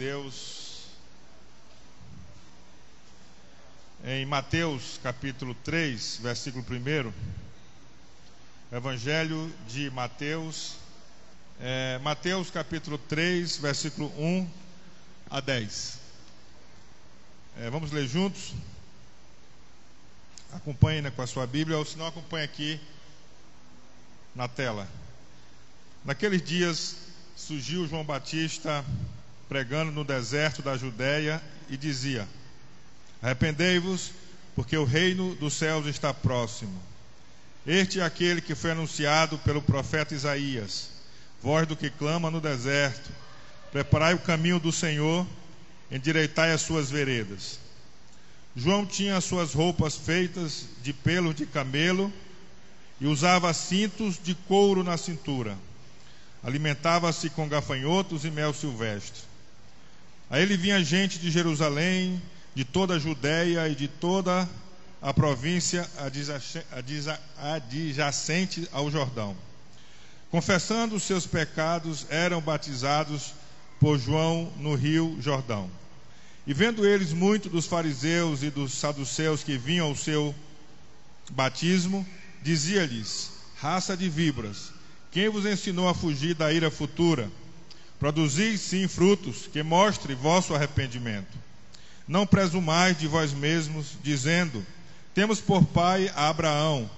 Deus em Mateus capítulo 3, versículo 1. Evangelho de Mateus, Mateus capítulo 3, versículo 1 a 10. Vamos ler juntos? Acompanhe, com a sua Bíblia, ou se não, acompanhe aqui na tela. Naqueles dias surgiu João Batista pregando no deserto da Judéia e dizia: arrependei-vos, porque o reino dos céus está próximo. Este é aquele que foi anunciado pelo profeta Isaías, voz do que clama no deserto: preparai o caminho do Senhor, endireitai as suas veredas. João tinha as suas roupas feitas de pelos de camelo e usava cintos de couro na cintura. Alimentava-se com gafanhotos e mel silvestre. A ele vinha gente de Jerusalém, de toda a Judéia e de toda a província adjacente ao Jordão. Confessando os seus pecados, eram batizados por João no rio Jordão. E vendo eles muito dos fariseus e dos saduceus que vinham ao seu batismo, dizia-lhes: raça de víboras, quem vos ensinou a fugir da ira futura? Produzi sim frutos que mostrem vosso arrependimento. Não presumais de vós mesmos, dizendo: temos por pai a Abraão,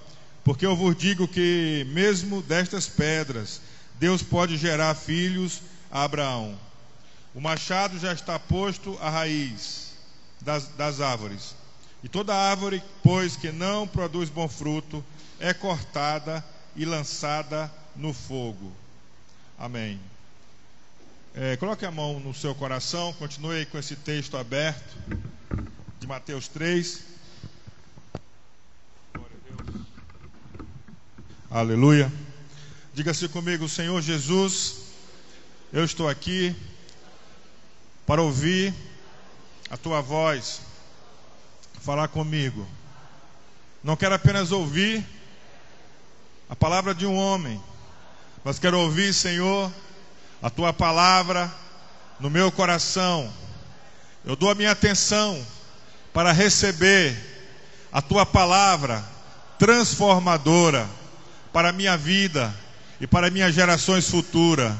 porque eu vos digo que mesmo destas pedras Deus pode gerar filhos a Abraão. O machado já está posto à raiz das árvores, e toda árvore, pois, que não produz bom fruto, é cortada e lançada no fogo. Amém. Coloque a mão no seu coração, continue aí com esse texto aberto, de Mateus 3. Glória a Deus. Aleluia. Diga-se comigo: Senhor Jesus, eu estou aqui para ouvir a Tua voz falar comigo. Não quero apenas ouvir a palavra de um homem, mas quero ouvir, Senhor, a Tua palavra no meu coração. Eu dou a minha atenção para receber a Tua palavra transformadora para a minha vida e para minhas gerações futuras,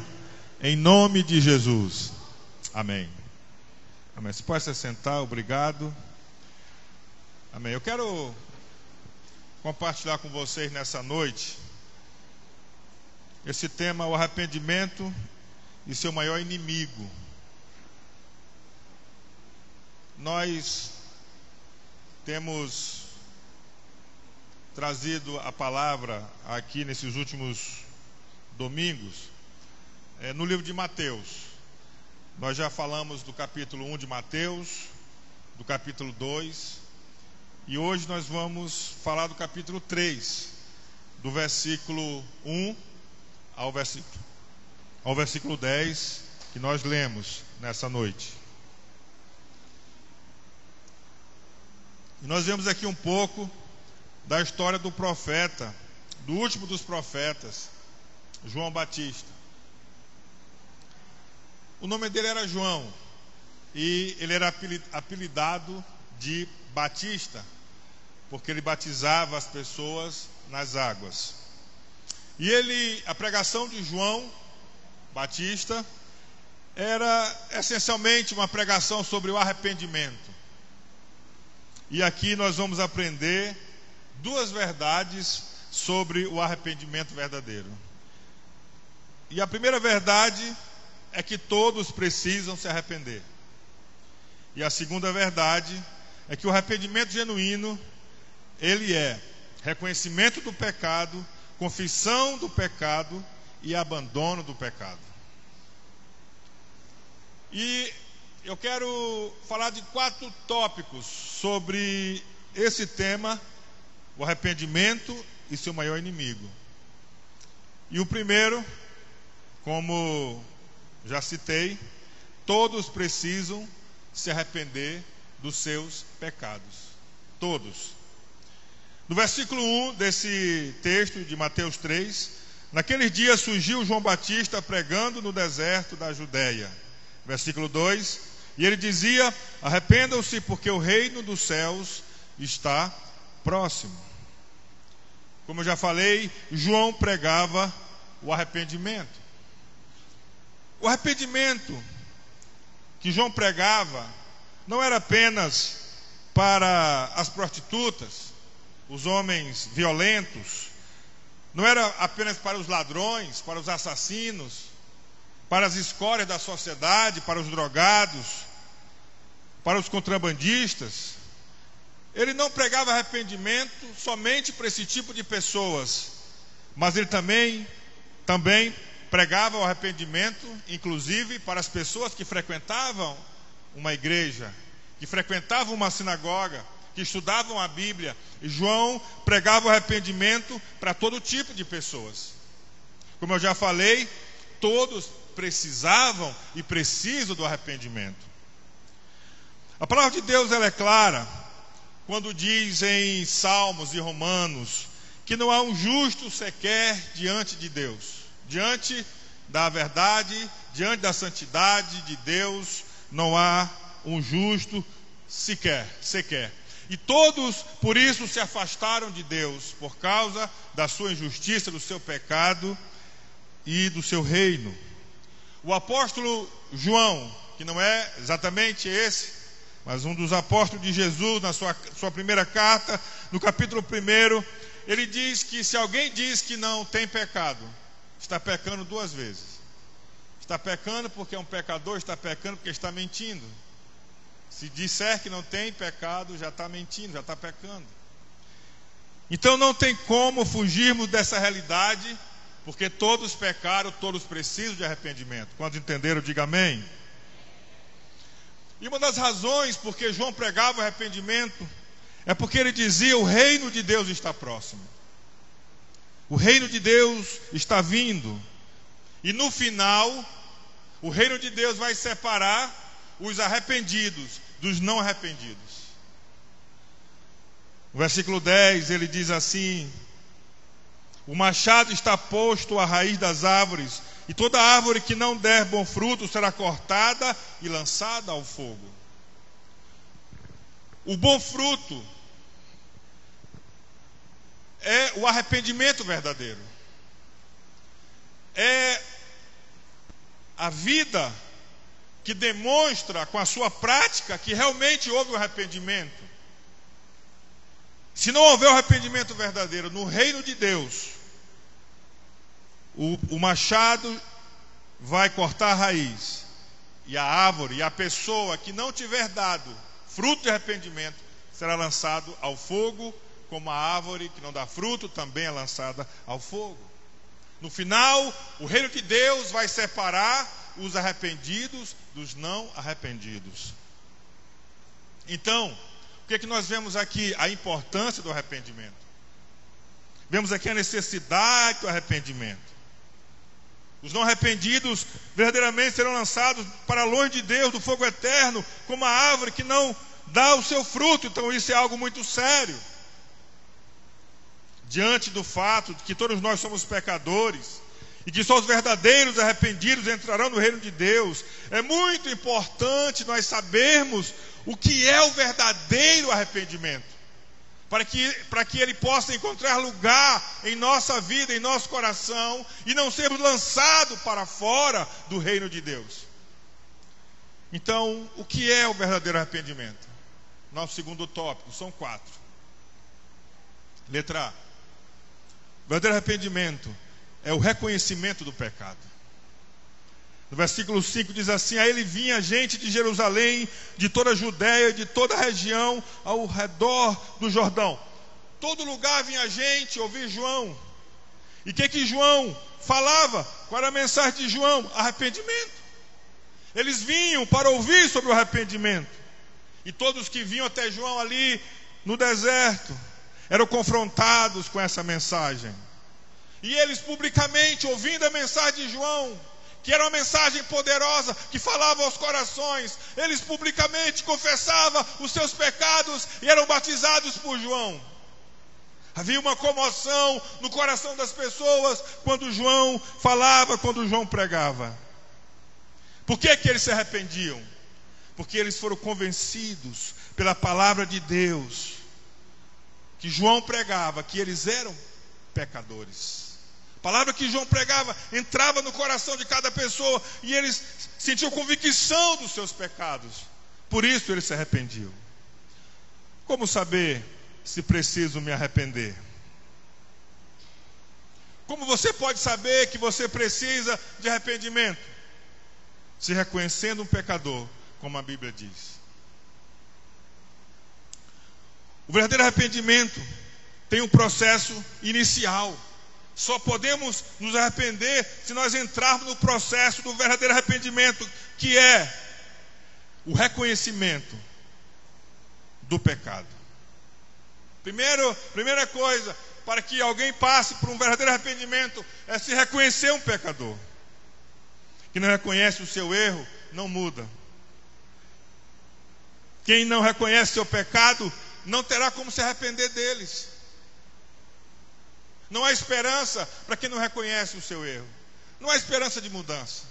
em nome de Jesus. Amém. Amém. Você pode se sentar, obrigado. Amém. Eu quero compartilhar com vocês nessa noite esse tema: o arrependimento e seu maior inimigo. Nós temos trazido a palavra aqui nesses últimos domingos no livro de Mateus. Nós já falamos do capítulo 1 de Mateus, do capítulo 2, e hoje nós vamos falar do capítulo 3, do versículo 1 ao versículo 10, que nós lemos nessa noite. E nós vemos aqui um pouco da história do profeta, do último dos profetas, João Batista. O nome dele era João, e ele era apelidado de Batista, porque ele batizava as pessoas nas águas. E a pregação de João Batista era essencialmente uma pregação sobre o arrependimento. E aqui nós vamos aprender duas verdades sobre o arrependimento verdadeiro. E a primeira verdade é que todos precisam se arrepender. E a segunda verdade é que o arrependimento genuíno, ele é reconhecimento do pecado, confissão do pecado e abandono do pecado. E eu quero falar de 4 tópicos sobre esse tema: o arrependimento e seu maior inimigo. E o primeiro, como já citei, todos precisam se arrepender dos seus pecados. Todos. No versículo 1 desse texto de Mateus 3, naqueles dias surgiu João Batista pregando no deserto da Judéia Versículo 2: e ele dizia: arrependam-se, porque o reino dos céus está próximo. Como eu já falei, João pregava o arrependimento. O arrependimento que João pregava não era apenas para as prostitutas, os homens violentos, não era apenas para os ladrões, para os assassinos, para as escórias da sociedade, para os drogados, para os contrabandistas. Ele não pregava arrependimento somente para esse tipo de pessoas, mas ele também pregava o arrependimento, inclusive, para as pessoas que frequentavam uma igreja, que frequentavam uma sinagoga, que estudavam a Bíblia. E João pregava o arrependimento para todo tipo de pessoas. Como eu já falei, todos precisavam e precisam do arrependimento. A palavra de Deus, ela é clara quando diz em Salmos e Romanos que não há um justo sequer diante de Deus. Diante da verdade, diante da santidade de Deus, não há um justo sequer. E todos, por isso, se afastaram de Deus, por causa da sua injustiça, do seu pecado e do seu reino. O apóstolo João, que não é exatamente esse, mas um dos apóstolos de Jesus, na sua primeira carta, no capítulo 1, ele diz que se alguém diz que não tem pecado, está pecando duas vezes. Está pecando porque é um pecador, está pecando porque está mentindo. Se disser que não tem pecado, já está mentindo, já está pecando. Então não tem como fugirmos dessa realidade, porque todos pecaram, todos precisam de arrependimento. Quando entenderam, diga amém. E uma das razões porque João pregava o arrependimento é porque ele dizia: o reino de Deus está próximo. O reino de Deus está vindo. E no final, o reino de Deus vai separar os arrependidos dos não arrependidos. No versículo 10 ele diz assim: o machado está posto à raiz das árvores, e toda árvore que não der bom fruto será cortada e lançada ao fogo. O bom fruto é o arrependimento verdadeiro. É a vida que demonstra com a sua prática que realmente houve o arrependimento. Se não houver o arrependimento verdadeiro no reino de Deus, o machado vai cortar a raiz, e a árvore e a pessoa que não tiver dado fruto de arrependimento será lançado ao fogo, como a árvore que não dá fruto também é lançada ao fogo. No final, o reino de Deus vai separar os arrependidos dos não arrependidos. Então, o que é que nós vemos aqui? A importância do arrependimento. Vemos aqui a necessidade do arrependimento. Os não arrependidos verdadeiramente serão lançados para longe de Deus, do fogo eterno, como a árvore que não dá o seu fruto. Então isso é algo muito sério. Diante do fato de que todos nós somos pecadores e que só os verdadeiros arrependidos entrarão no reino de Deus, é muito importante nós sabermos o que é o verdadeiro arrependimento, para que ele possa encontrar lugar em nossa vida, em nosso coração, e não sermos lançados para fora do reino de Deus. Então, o que é o verdadeiro arrependimento? Nosso segundo tópico, são 4. Letra A: o verdadeiro arrependimento é o reconhecimento do pecado. No versículo 5 diz assim: a ele vinha gente de Jerusalém, de toda a Judéia, de toda a região ao redor do Jordão. Todo lugar vinha gente ouvir João. E o que João falava? Qual era a mensagem de João? Arrependimento. Eles vinham para ouvir sobre o arrependimento. E todos que vinham até João ali no deserto eram confrontados com essa mensagem. E eles publicamente, ouvindo a mensagem de João, que era uma mensagem poderosa, que falava aos corações, eles publicamente confessavam os seus pecados e eram batizados por João. Havia uma comoção no coração das pessoas quando João falava, quando João pregava. Por que eles se arrependiam? Porque eles foram convencidos pela palavra de Deus, que João pregava, que eles eram pecadores. A palavra que João pregava entrava no coração de cada pessoa e eles sentiam convicção dos seus pecados. Por isso eles se arrependiam. Como saber se preciso me arrepender? Como você pode saber que você precisa de arrependimento? Se reconhecendo um pecador, como a Bíblia diz. O verdadeiro arrependimento tem um processo inicial. Só podemos nos arrepender se nós entrarmos no processo do verdadeiro arrependimento, que é o reconhecimento do pecado. Primeira coisa, para que alguém passe por um verdadeiro arrependimento, é se reconhecer um pecador. Quem não reconhece o seu erro, não muda. Quem não reconhece seu pecado, não terá como se arrepender deles. Não há esperança para quem não reconhece o seu erro. Não há esperança de mudança.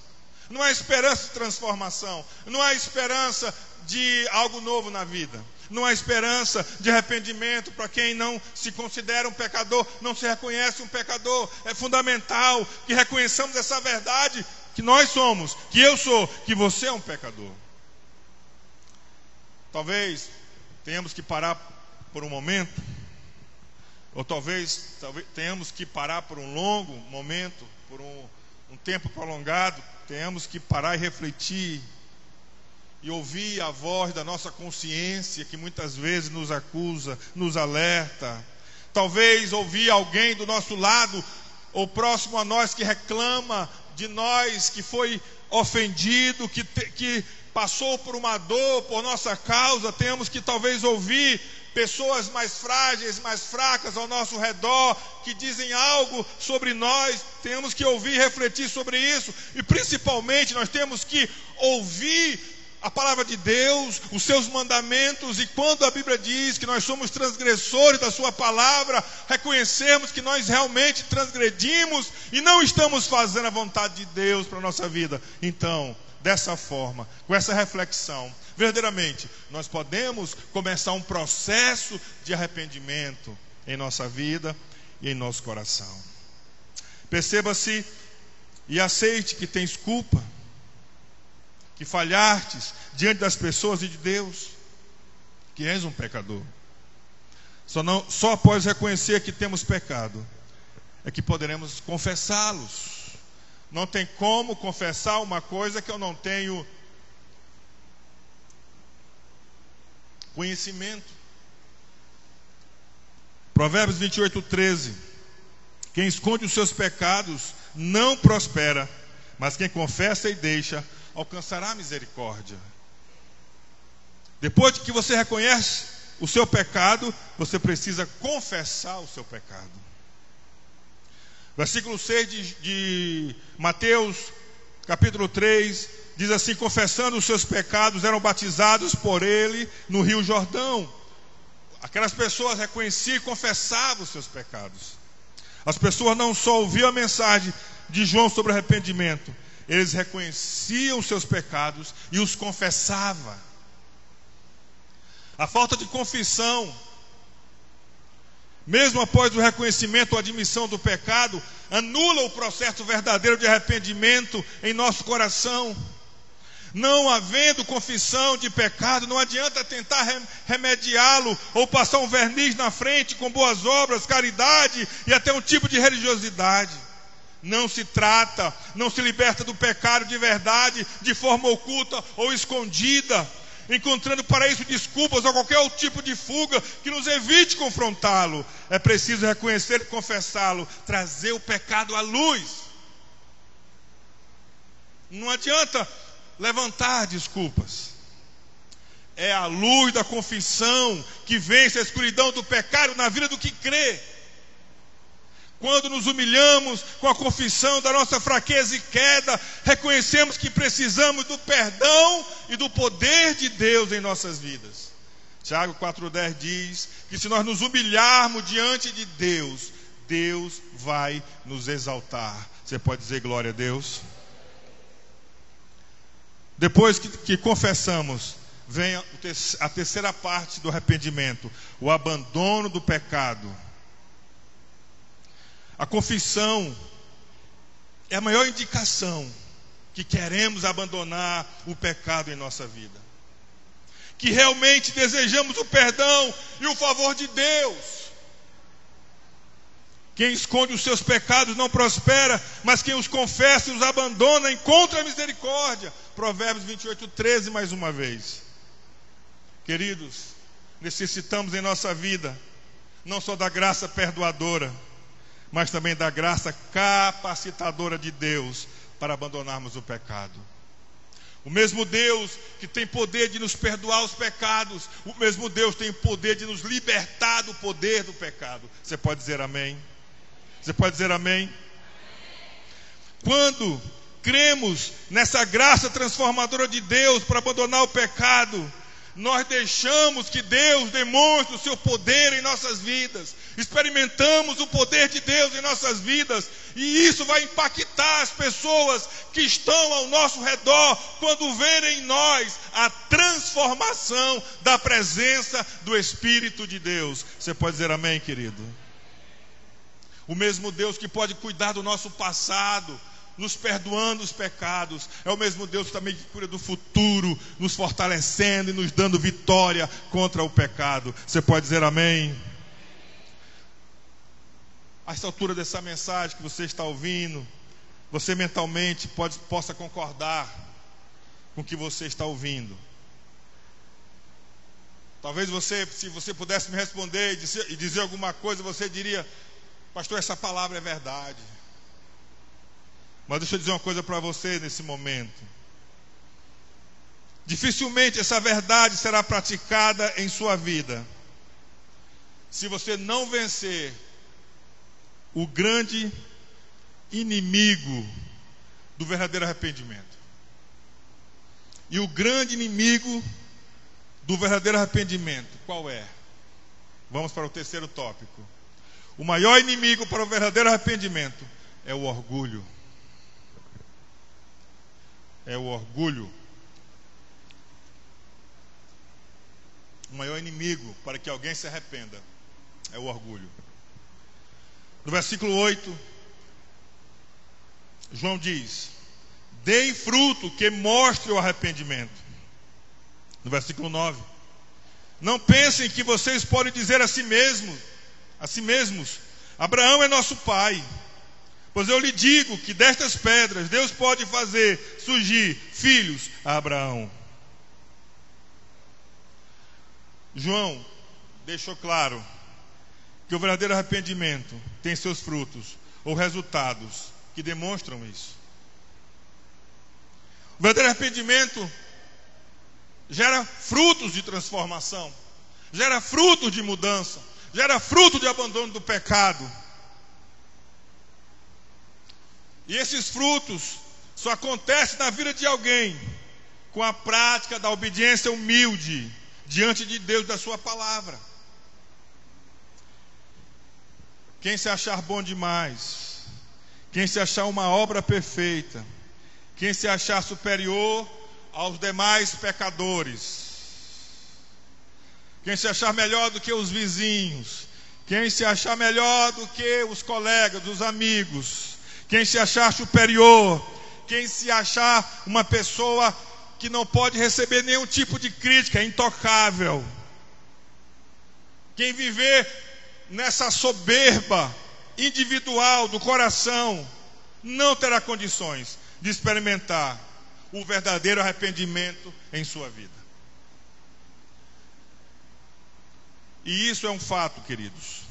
Não há esperança de transformação. Não há esperança de algo novo na vida. Não há esperança de arrependimento para quem não se considera um pecador, não se reconhece um pecador. É fundamental que reconheçamos essa verdade, que nós somos, que eu sou, que você é um pecador. Talvez tenhamos que parar por um momento, ou talvez tenhamos que parar por um longo momento, por um tempo prolongado, tenhamos que parar e refletir e ouvir a voz da nossa consciência, que muitas vezes nos acusa, nos alerta. Talvez ouvir alguém do nosso lado ou próximo a nós que reclama de nós, que foi ofendido, que passou por uma dor por nossa causa. Temos que talvez ouvir pessoas mais frágeis, mais fracas ao nosso redor, que dizem algo sobre nós. Temos que ouvir e refletir sobre isso. E principalmente nós temos que ouvir a palavra de Deus, os seus mandamentos. E quando a Bíblia diz que nós somos transgressores da sua palavra, reconhecermos que nós realmente transgredimos e não estamos fazendo a vontade de Deus para a nossa vida. Então, dessa forma, com essa reflexão, verdadeiramente, nós podemos começar um processo de arrependimento em nossa vida e em nosso coração. Perceba-se e aceite que tens culpa, que falhastes diante das pessoas e de Deus, que és um pecador. Só após reconhecer que temos pecado é que poderemos confessá-los. Não tem como confessar uma coisa que eu não tenho conhecimento. Provérbios 28:13. Quem esconde os seus pecados não prospera, mas quem confessa e deixa alcançará misericórdia. Depois de que você reconhece o seu pecado, você precisa confessar o seu pecado. Versículo 6 de Mateus, capítulo 3, diz assim: confessando os seus pecados, eram batizados por ele no Rio Jordão. Aquelas pessoas reconheciam e confessavam os seus pecados. As pessoas não só ouviam a mensagem de João sobre arrependimento, eles reconheciam os seus pecados e os confessavam. A falta de confissão, mesmo após o reconhecimento ou admissão do pecado, anula o processo verdadeiro de arrependimento em nosso coração. Não havendo confissão de pecado, não adianta tentar remediá-lo ou passar um verniz na frente com boas obras, caridade e até um tipo de religiosidade. Não se trata, não se liberta do pecado de verdade, de forma oculta ou escondida, encontrando para isso desculpas ou qualquer outro tipo de fuga que nos evite confrontá-lo. É preciso reconhecer e confessá-lo, trazer o pecado à luz. Não adianta levantar desculpas. É a luz da confissão que vence a escuridão do pecado na vida do que crê. Quando nos humilhamos com a confissão da nossa fraqueza e queda, reconhecemos que precisamos do perdão e do poder de Deus em nossas vidas. Tiago 4,10 diz que se nós nos humilharmos diante de Deus, Deus vai nos exaltar. Você pode dizer glória a Deus? Depois que confessamos, vem a terceira parte do arrependimento, o abandono do pecado. A confissão é a maior indicação que queremos abandonar o pecado em nossa vida, que realmente desejamos o perdão e o favor de Deus. Quem esconde os seus pecados não prospera, mas quem os confessa e os abandona encontra a misericórdia. Provérbios 28:13, mais uma vez. Queridos, necessitamos em nossa vida não só da graça perdoadora, mas também da graça capacitadora de Deus para abandonarmos o pecado. O mesmo Deus que tem poder de nos perdoar os pecados, o mesmo Deus tem poder de nos libertar do poder do pecado. Você pode dizer amém? Você pode dizer amém? Quando cremos nessa graça transformadora de Deus para abandonar o pecado, nós deixamos que Deus demonstre o seu poder em nossas vidas, experimentamos o poder de Deus em nossas vidas, e isso vai impactar as pessoas que estão ao nosso redor, quando verem em nós a transformação da presença do Espírito de Deus. Você pode dizer amém, querido? O mesmo Deus que pode cuidar do nosso passado, nos perdoando os pecados, é o mesmo Deus também que cuida do futuro, nos fortalecendo e nos dando vitória contra o pecado. Você pode dizer amém? A esta altura dessa mensagem que você está ouvindo, você mentalmente possa concordar com o que você está ouvindo. Talvez você, se você pudesse me responder e dizer alguma coisa, você diria: pastor, essa palavra é verdade. Mas deixa eu dizer uma coisa para você nesse momento. Dificilmente essa verdade será praticada em sua vida se você não vencer o grande inimigo do verdadeiro arrependimento. E o grande inimigo do verdadeiro arrependimento, qual é? Vamos para o terceiro tópico. O maior inimigo para o verdadeiro arrependimento é o orgulho. É o orgulho. O maior inimigo para que alguém se arrependa é o orgulho. No versículo 8, João diz: deem fruto que mostre o arrependimento. No versículo 9, não pensem que vocês podem dizer a si mesmos, Abraão é nosso pai. Pois eu lhe digo que destas pedras Deus pode fazer surgir filhos a Abraão. João deixou claro que o verdadeiro arrependimento tem seus frutos ou resultados que demonstram isso. O verdadeiro arrependimento gera frutos de transformação, gera frutos de mudança, gera fruto de abandono do pecado. E esses frutos só acontecem na vida de alguém com a prática da obediência humilde diante de Deus e da sua palavra. Quem se achar bom demais, quem se achar uma obra perfeita, quem se achar superior aos demais pecadores, quem se achar melhor do que os vizinhos, quem se achar melhor do que os colegas, os amigos, quem se achar superior, quem se achar uma pessoa que não pode receber nenhum tipo de crítica, é intocável. Quem viver nessa soberba individual do coração não terá condições de experimentar o verdadeiro arrependimento em sua vida. E isso é um fato, queridos.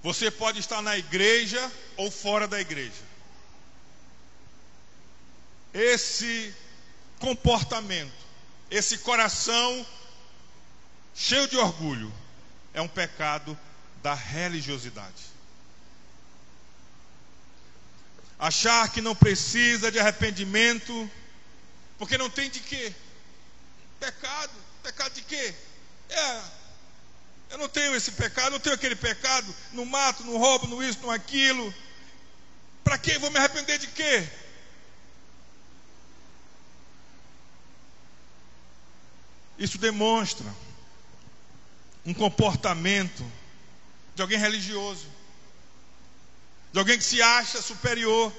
Você pode estar na igreja ou fora da igreja. Esse comportamento, esse coração cheio de orgulho, é um pecado da religiosidade. Achar que não precisa de arrependimento, porque não tem de quê? Pecado. Pecado de quê? Eu não tenho esse pecado, não tenho aquele pecado, não mato, não roubo, não isso, não aquilo. Para quê? Vou me arrepender de quê? Isso demonstra um comportamento de alguém religioso, de alguém que se acha superior,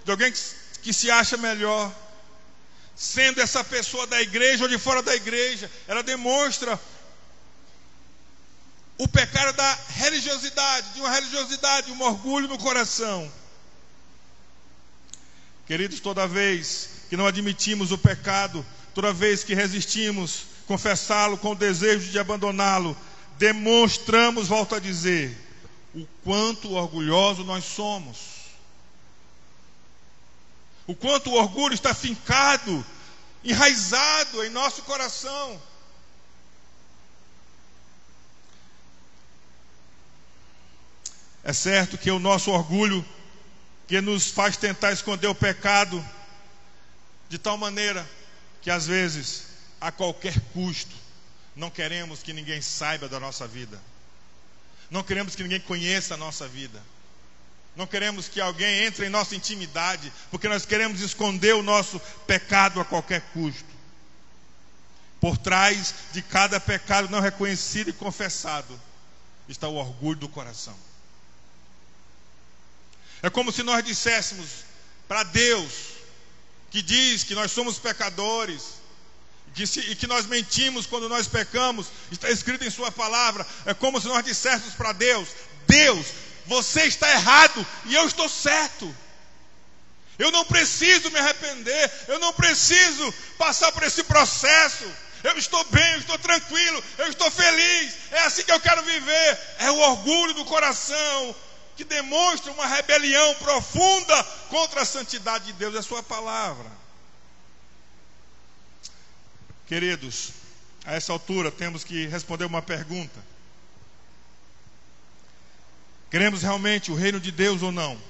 de alguém que se acha melhor. Sendo essa pessoa da igreja ou de fora da igreja, ela demonstra o pecado da religiosidade, de uma religiosidade, um orgulho no coração. Queridos, toda vez que não admitimos o pecado, toda vez que resistimos confessá-lo com o desejo de abandoná-lo, demonstramos, volto a dizer, o quanto orgulhosos nós somos. O quanto o orgulho está fincado, enraizado em nosso coração. É certo que o nosso orgulho que nos faz tentar esconder o pecado de tal maneira que às vezes, a qualquer custo, não queremos que ninguém saiba da nossa vida. Não queremos que ninguém conheça a nossa vida. Não queremos que alguém entre em nossa intimidade, porque nós queremos esconder o nosso pecado a qualquer custo. Por trás de cada pecado não reconhecido e confessado está o orgulho do coração. É como se nós disséssemos para Deus, que diz que nós somos pecadores, e que nós mentimos quando nós pecamos, está escrito em sua palavra. É como se nós disséssemos para Deus: Deus, você está errado e eu estou certo. Eu não preciso me arrepender, eu não preciso passar por esse processo. Eu estou bem, eu estou tranquilo, eu estou feliz. É assim que eu quero viver. É o orgulho do coração que demonstra uma rebelião profunda contra a santidade de Deus e a sua palavra. Queridos, a essa altura temos que responder uma pergunta: queremos realmente o reino de Deus ou não?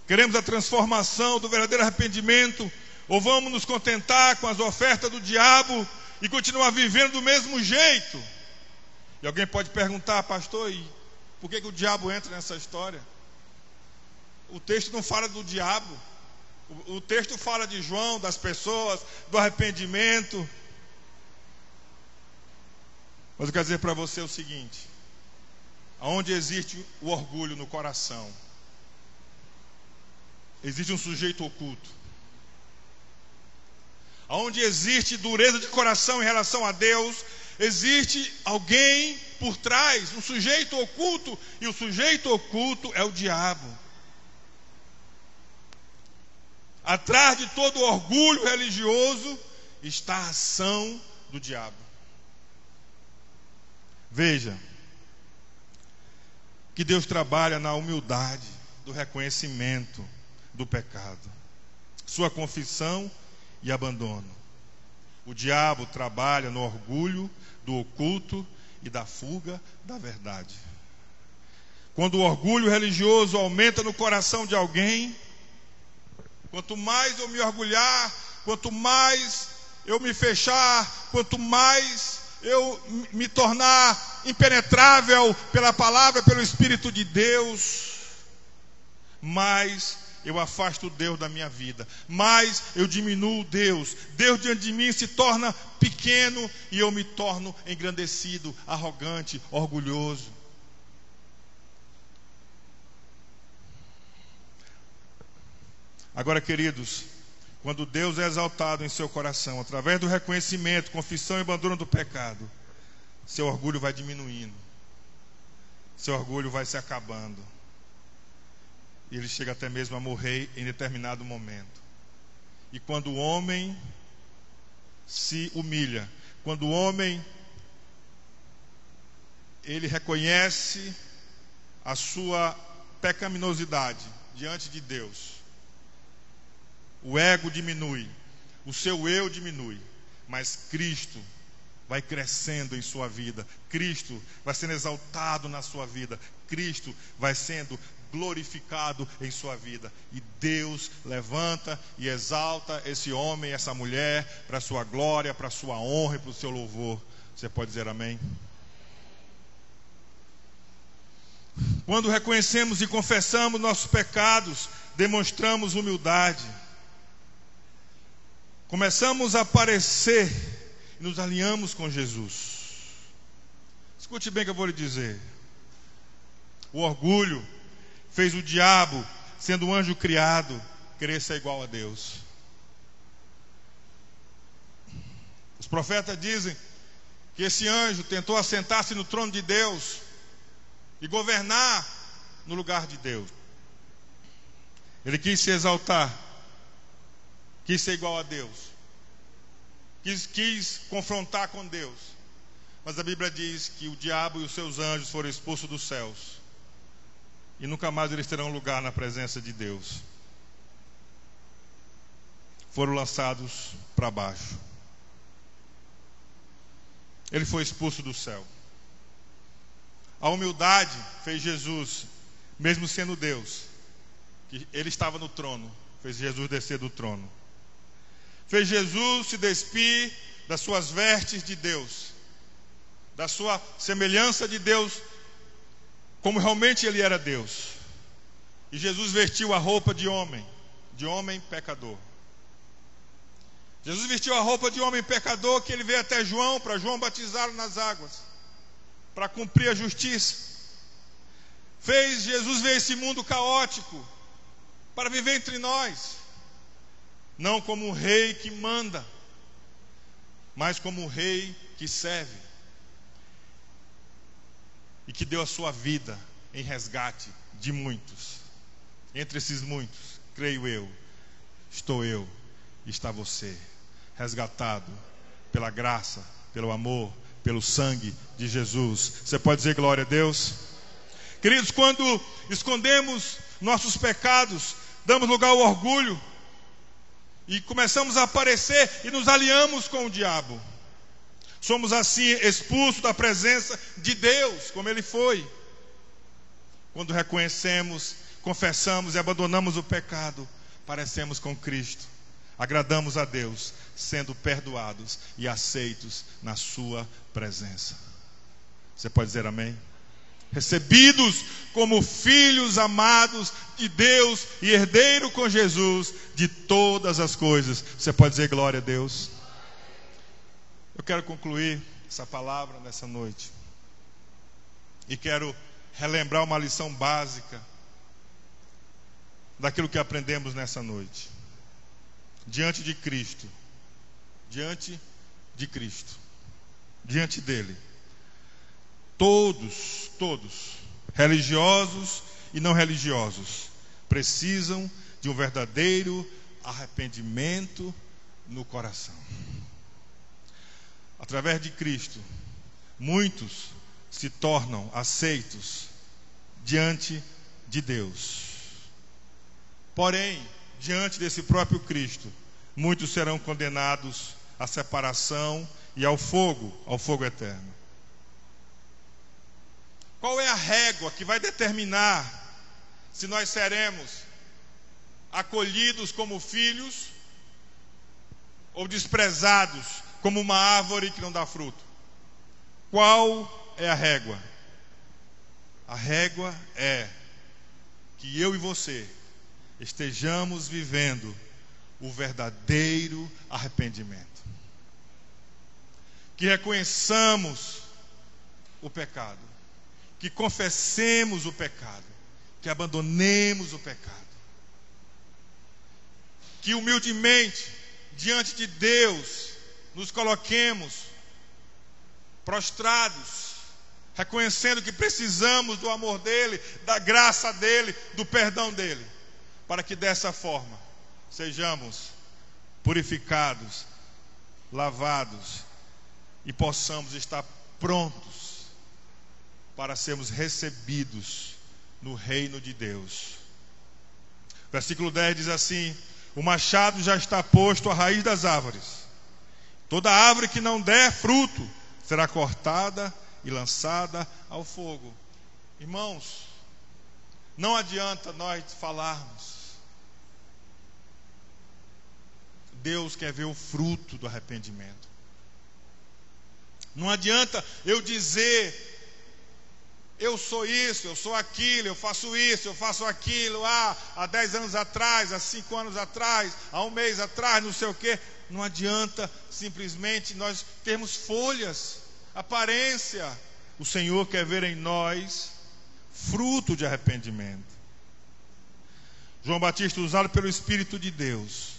Queremos a transformação do verdadeiro arrependimento, ou vamos nos contentar com as ofertas do diabo e continuar vivendo do mesmo jeito? E alguém pode perguntar: pastor, e por que o diabo entra nessa história? O texto não fala do diabo. O texto fala de João, das pessoas, do arrependimento. Mas eu quero dizer para você o seguinte: aonde existe o orgulho no coração, existe um sujeito oculto. Aonde existe dureza de coração em relação a Deus, existe alguém por trás, um sujeito oculto, e o sujeito oculto é o diabo. Atrás de todo orgulho religioso está a ação do diabo. Veja que Deus trabalha na humildade do reconhecimento do pecado, sua confissão e abandono. O diabo trabalha no orgulho do oculto e da fuga da verdade. Quando o orgulho religioso aumenta no coração de alguém, quanto mais eu me orgulhar, quanto mais eu me fechar, quanto mais eu me tornar impenetrável pela palavra, pelo Espírito de Deus, mais eu afasto Deus da minha vida, mais eu diminuo Deus. Deus diante de mim se torna pequeno e eu me torno engrandecido, arrogante, orgulhoso. Agora, queridos, quando Deus é exaltado em seu coração, através do reconhecimento, confissão e abandono do pecado, seu orgulho vai diminuindo, seu orgulho vai se acabando, e ele chega até mesmo a morrer em determinado momento. E quando o homem se humilha, quando o homem ele reconhece a sua pecaminosidade diante de Deus, o ego diminui, o seu eu diminui, mas Cristo vai crescendo em sua vida, Cristo vai sendo exaltado na sua vida, Cristo vai sendo glorificado em sua vida, e Deus levanta e exalta esse homem, essa mulher, para a sua glória, para a sua honra e para o seu louvor. Você pode dizer amém? Quando reconhecemos e confessamos nossos pecados, demonstramos humildade. Começamos a parecer e nos alinhamos com Jesus. Escute bem o que eu vou lhe dizer. O orgulho fez o diabo, sendo um anjo criado, querer ser igual a Deus. Os profetas dizem que esse anjo tentou assentar-se no trono de Deus e governar no lugar de Deus. Ele quis se exaltar, quis ser igual a Deus, quis confrontar com Deus. Mas a Bíblia diz que o diabo e os seus anjos foram expulsos dos céus e nunca mais eles terão lugar na presença de Deus. Foram lançados para baixo. Ele foi expulso do céu. A humildade fez Jesus, mesmo sendo Deus, que ele estava no trono, fez Jesus descer do trono. Fez Jesus se despir das suas vestes de Deus, da sua semelhança de Deus, como realmente ele era Deus. E Jesus vestiu a roupa de homem pecador. Jesus vestiu a roupa de homem pecador, que ele veio até João, para João batizá-lo nas águas, para cumprir a justiça. Jesus veio a esse mundo caótico, para viver entre nós, não como um rei que manda, mas como um rei que serve, e que deu a sua vida em resgate de muitos. Entre esses muitos, creio eu, estou eu e está você, resgatado pela graça, pelo amor, pelo sangue de Jesus. Você pode dizer glória a Deus? Queridos, quando escondemos nossos pecados, damos lugar ao orgulho e começamos a aparecer e nos aliamos com o diabo. Somos assim expulsos da presença de Deus, como ele foi. Quando reconhecemos, confessamos e abandonamos o pecado, parecemos com Cristo, agradamos a Deus, sendo perdoados e aceitos na sua presença. Você pode dizer amém? Recebidos como filhos amados de Deus e herdeiro com Jesus de todas as coisas. Você pode dizer glória a Deus? Eu quero concluir essa palavra nessa noite e quero relembrar uma lição básica daquilo que aprendemos nessa noite. Diante de Cristo, diante dele, todos, religiosos e não religiosos, precisam de um verdadeiro arrependimento no coração. Através de Cristo, muitos se tornam aceitos diante de Deus. Porém, diante desse próprio Cristo, muitos serão condenados à separação e ao fogo eterno. Qual é a régua que vai determinar se nós seremos acolhidos como filhos ou desprezados como uma árvore que não dá fruto? Qual é a régua? A régua é que eu e você estejamos vivendo o verdadeiro arrependimento, que reconheçamos o pecado, que confessemos o pecado, que abandonemos o pecado, que humildemente diante de Deus nos coloquemos prostrados, reconhecendo que precisamos do amor dele, da graça dele, do perdão dele, para que dessa forma sejamos purificados, lavados e possamos estar prontos para sermos recebidos no reino de Deus. Versículo 10 diz assim: o machado já está posto à raiz das árvores. Toda árvore que não der fruto será cortada e lançada ao fogo. Irmãos, não adianta nós falarmos. Deus quer ver o fruto do arrependimento. Não adianta eu dizer: eu sou isso, eu sou aquilo, eu faço isso, eu faço aquilo, há 10 anos atrás, há 5 anos atrás, há um mês atrás, não sei o quê. Não adianta simplesmente nós termos folhas, aparência. O Senhor quer ver em nós fruto de arrependimento. João Batista, usado pelo Espírito de Deus,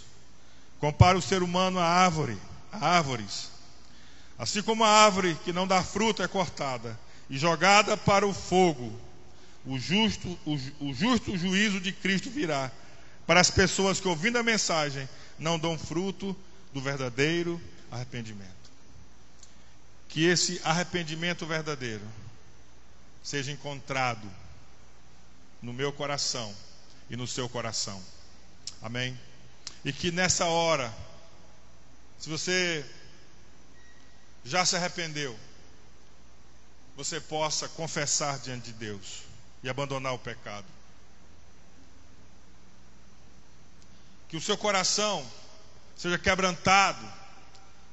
compara o ser humano a árvores. Assim como a árvore que não dá fruto é cortada e jogada para o fogo, o justo juízo de Cristo virá para as pessoas que, ouvindo a mensagem, não dão fruto do verdadeiro arrependimento. Que esse arrependimento verdadeiro seja encontrado no meu coração e no seu coração. Amém? E que nessa hora, se você já se arrependeu, você possa confessar diante de Deus e abandonar o pecado. Que o seu coração seja quebrantado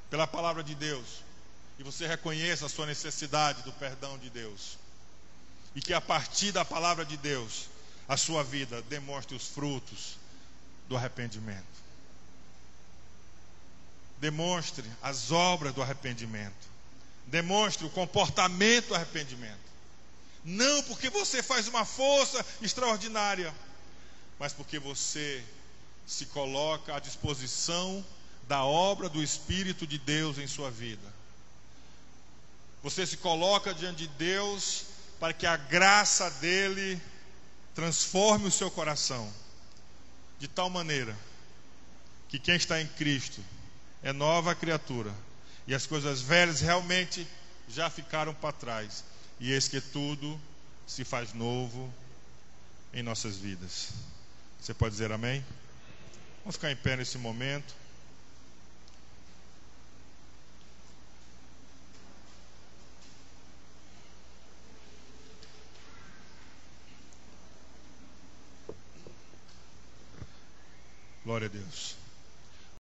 pela palavra de Deus e você reconheça a sua necessidade do perdão de Deus. E que a partir da palavra de Deus, a sua vida demonstre os frutos do arrependimento. Demonstre as obras do arrependimento. Demonstre o comportamento do arrependimento. Não porque você faz uma força extraordinária, mas porque você se coloca à disposição da obra do Espírito de Deus em sua vida. Você se coloca diante de Deus para que a graça dele transforme o seu coração, de tal maneira que quem está em Cristo é nova criatura, e as coisas velhas realmente já ficaram para trás, e eis que tudo se faz novo em nossas vidas. Você pode dizer amém? Vamos ficar em pé nesse momento. Glória a Deus.